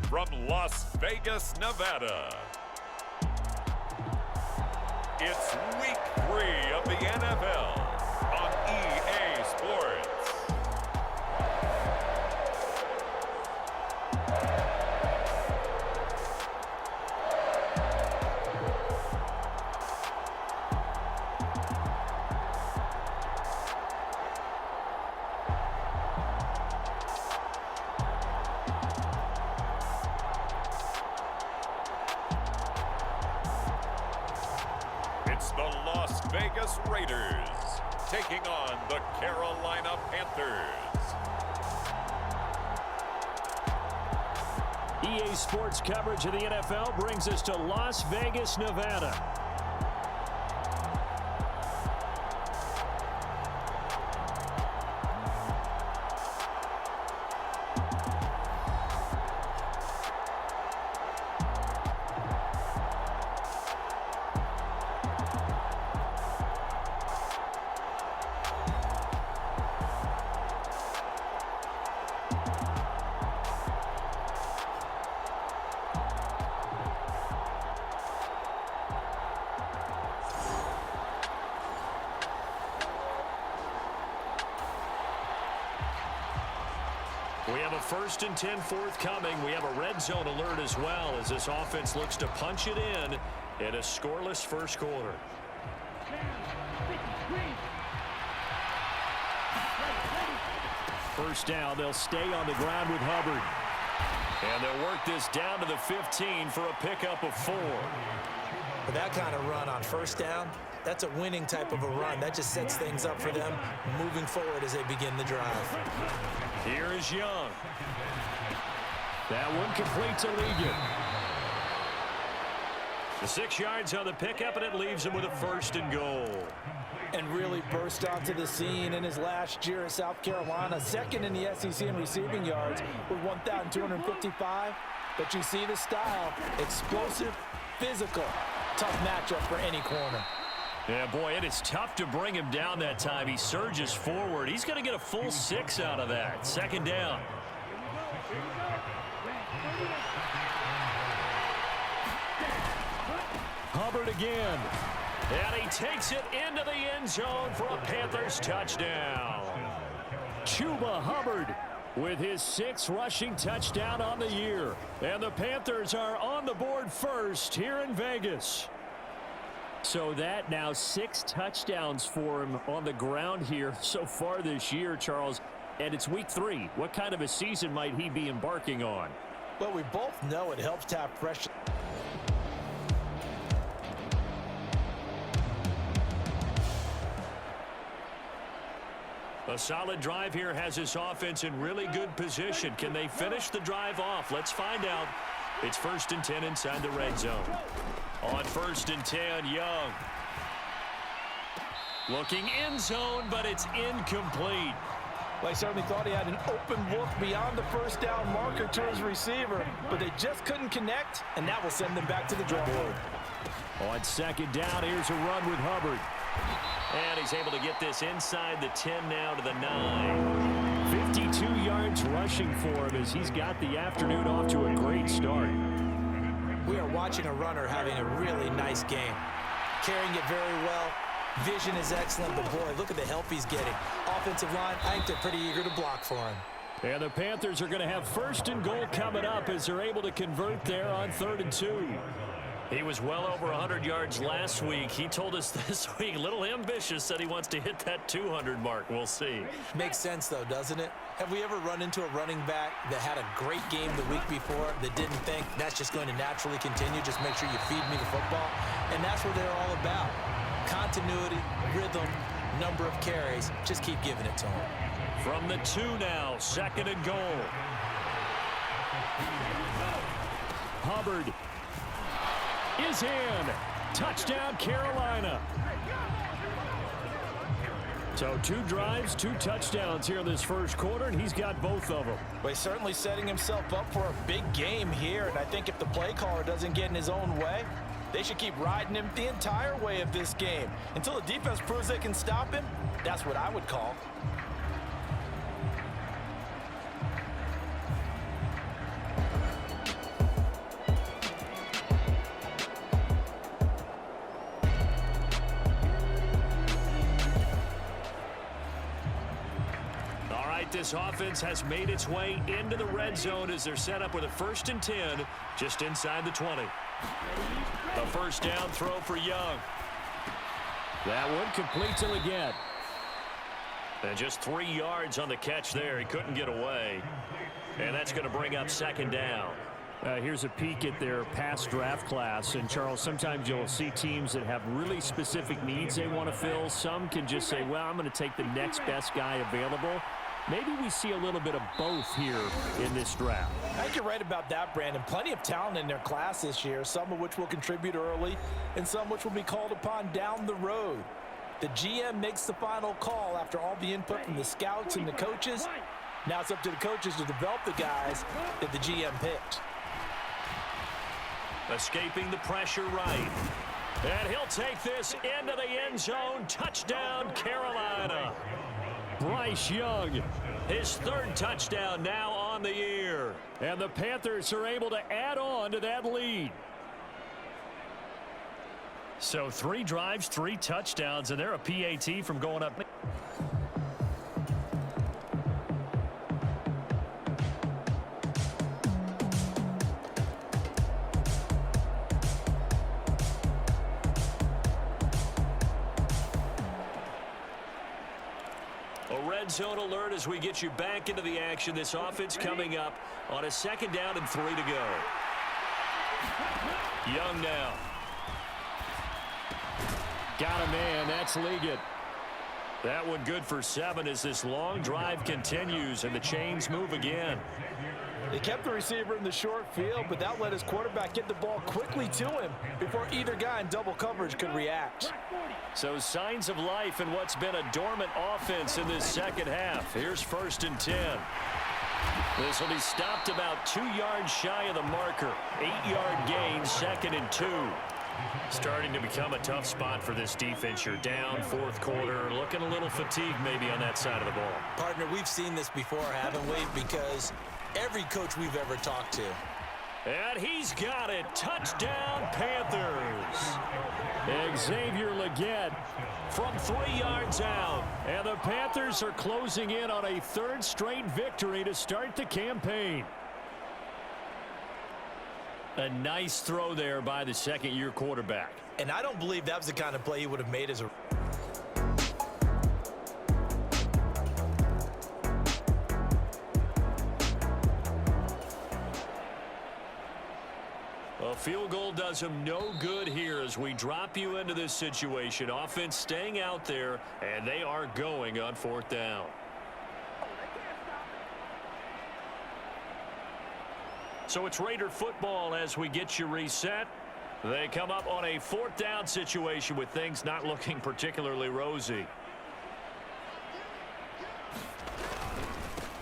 from Las Vegas, Nevada. It's Week 3 of the NFL on EA Sports. It's the Las Vegas Raiders taking on the Carolina Panthers. EA Sports coverage of the NFL brings us to Las Vegas, Nevada. We have a 1st and 10 forthcoming. We have a red zone alert as well as this offense looks to punch it in a scoreless first quarter. First down, they'll stay on the ground with Hubbard. And they'll work this down to the 15 for a pickup of 4. For that kind of run on first down, that's a winning type of a run. That just sets things up for them moving forward as they begin the drive. Here is Young. That one complete to Ligon. The 6 yards on the pickup, and it leaves him with a 1st and goal. And really burst onto the scene in his last year at South Carolina. 2nd in the SEC in receiving yards with 1,255. But you see the style. Explosive, physical. Tough matchup for any corner. Yeah, boy, it is tough to bring him down that time. He surges forward. He's going to get a full 6 out of that. 2nd down. Hubbard again. And he takes it into the end zone for a Panthers touchdown. Chuba Hubbard with his 6th rushing touchdown on the year. And the Panthers are on the board first here in Vegas. So that now 6 touchdowns for him on the ground here so far this year, Charles. And it's week 3. What kind of a season might he be embarking on? Well, we both know it helps to have pressure. A solid drive here has this offense in really good position. Can they finish the drive off? Let's find out. It's 1st and 10 inside the red zone. On 1st and 10, Young. Looking end zone, but it's incomplete. Well, he certainly thought he had an open look beyond the first down marker to his receiver, but they just couldn't connect, and that will send them back to the drawing board. On 2nd down, here's a run with Hubbard. And he's able to get this inside the 10 now to the 9. 52 yards rushing for him as he's got the afternoon off to a great start. We are watching a runner having a really nice game. Carrying it very well. Vision is excellent, but boy, look at the help he's getting. Offensive line, I think they're pretty eager to block for him. And the Panthers are going to have 1st and goal coming up as they're able to convert there on 3rd and 2. He was well over 100 yards last week. He told us this week, a little ambitious, said he wants to hit that 200 mark. We'll see. Makes sense, though, doesn't it? Have we ever run into a running back that had a great game the week before that didn't think that's just going to naturally continue? Just make sure you feed me the football. And that's what they're all about. Continuity, rhythm, number of carries. Just keep giving it to him. From the 2 now, 2nd and goal. Hubbard is in. Touchdown, Carolina. So 2 drives, 2 touchdowns here in this first quarter, and he's got both of them. Well, he's certainly setting himself up for a big game here, and I think if the play caller doesn't get in his own way, they should keep riding him the entire way of this game. Until the defense proves they can stop him, that's what I would call. this offense has made its way into the red zone as they're set up with a 1st and 10 just inside the 20. A first down throw for Young. That one complete to Leggett. And just 3 yards on the catch there. He couldn't get away. And that's going to bring up 2nd down. Here's a peek at their past draft class. And, Charles, sometimes you'll see teams that have really specific needs they want to fill. Some can just say, well, I'm going to take the next best guy available. Maybe we see a little bit of both here in this draft. I think you're right about that, Brandon. Plenty of talent in their class this year, some of which will contribute early and some which will be called upon down the road. The GM makes the final call after all the input from the scouts and the coaches. Now it's up to the coaches to develop the guys that the GM picked. Escaping the pressure right. And he'll take this into the end zone. Touchdown, Carolina. Bryce Young, his 3rd touchdown now on the year. And the Panthers are able to add on to that lead. So 3 drives, 3 touchdowns, and they're a PAT from going up. A red zone alert as we get you back into the action. This offense coming up on a 2nd down and 3 to go. Young now. Got a man. That's Leggett. That one good for 7 as this long drive continues and the chains move again. They kept the receiver in the short field, but that let his quarterback get the ball quickly to him before either guy in double coverage could react. So signs of life in what's been a dormant offense in this 2nd half. Here's 1st and 10. This will be stopped about 2 yards shy of the marker. 8-yard gain, 2nd and 2. Starting to become a tough spot for this defense. You're down 4th quarter, looking a little fatigued maybe on that side of the ball. Partner, we've seen this before, haven't we? Because every coach we've ever talked to. And he's got it. Touchdown, Panthers. Xavier Leggett From 3 yards out. And the Panthers are closing in on a 3rd straight victory to start the campaign. A nice throw there by the 2nd-year quarterback. And I don't believe that was the kind of play he would have made as a... A field goal does him no good here as we drop you into this situation. Offense staying out there, and they are going on 4th down. So it's Raider football as we get you reset. They come up on a 4th down situation with things not looking particularly rosy.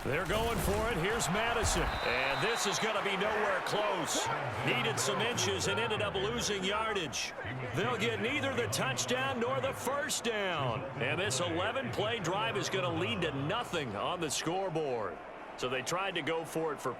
They're going for it. Here's Madison. And this is going to be nowhere close. Needed some inches and ended up losing yardage. They'll get neither the touchdown nor the 1st down. And this 11-play drive is going to lead to nothing on the scoreboard. So they tried to go for it for...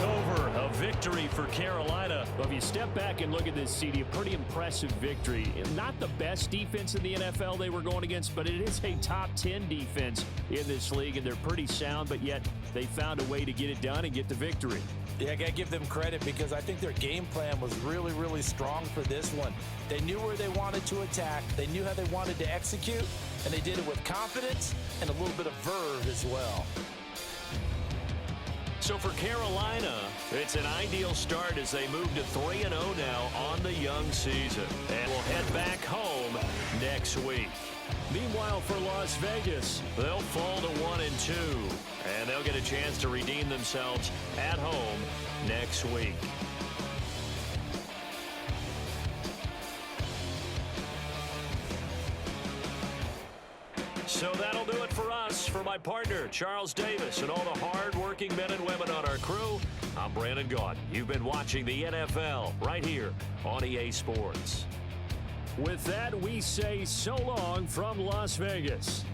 over. A victory for Carolina. Well, if you step back and look at this, CD, a pretty impressive victory. Not the best defense in the NFL they were going against, but it is a top 10 defense in this league, and they're pretty sound, but yet they found a way to get it done and get the victory. Yeah, I got to give them credit because I think their game plan was really, really strong for this one. They knew where they wanted to attack. They knew how they wanted to execute, and they did it with confidence and a little bit of verve as well. So for Carolina, it's an ideal start as they move to 3-0 now on the young season. And we'll head back home next week. Meanwhile, for Las Vegas, they'll fall to 1-2. And they'll get a chance to redeem themselves at home next week. So that'll do it for us. For my partner, Charles Davis, and all the hard-working men and women on our crew, I'm Brandon Gaudin. You've been watching the NFL right here on EA Sports. With that, we say so long from Las Vegas.